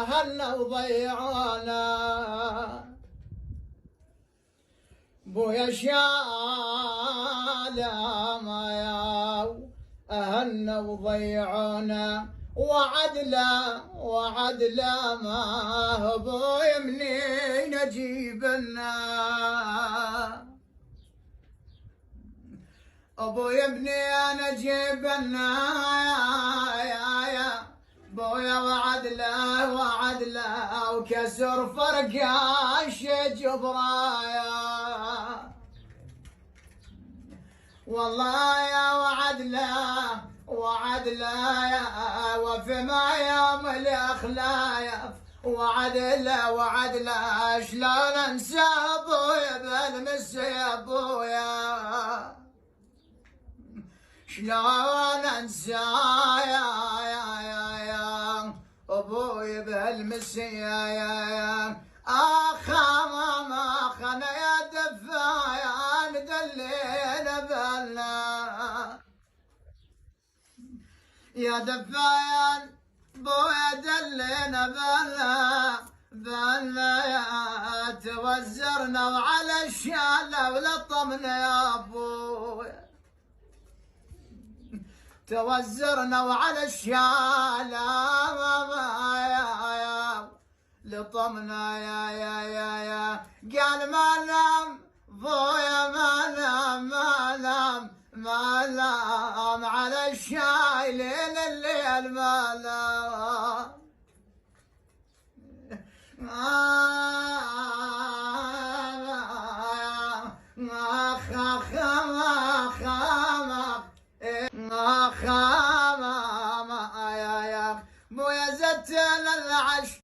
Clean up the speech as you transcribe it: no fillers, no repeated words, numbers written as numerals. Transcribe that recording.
هلا وضيعونا بويا شالا ما يا أهلنا وضيعونا وعدلا ما هبوي منين أجيب لنا أبوي منين أجيب لنا يا بويا وعدلا وكسر فرقاش جبرايا والله يا وعدلا يا وفيما يوم الأخلايف وعدلا شلون انسى ابويا بالمس يا ابويا شلون انسى يا ابويا بالمس يا اخانا يا دفايا ندلينا بالنا يا دفايا بويا دلينا بالنا يا توزرنا وعلى الشالة ولطمنا يا ابويا توزرنا وعلى الشالة يا لطمنا يا قال ما نام بويا ما نام على الشايلين الليل ما نام بويا زدت العش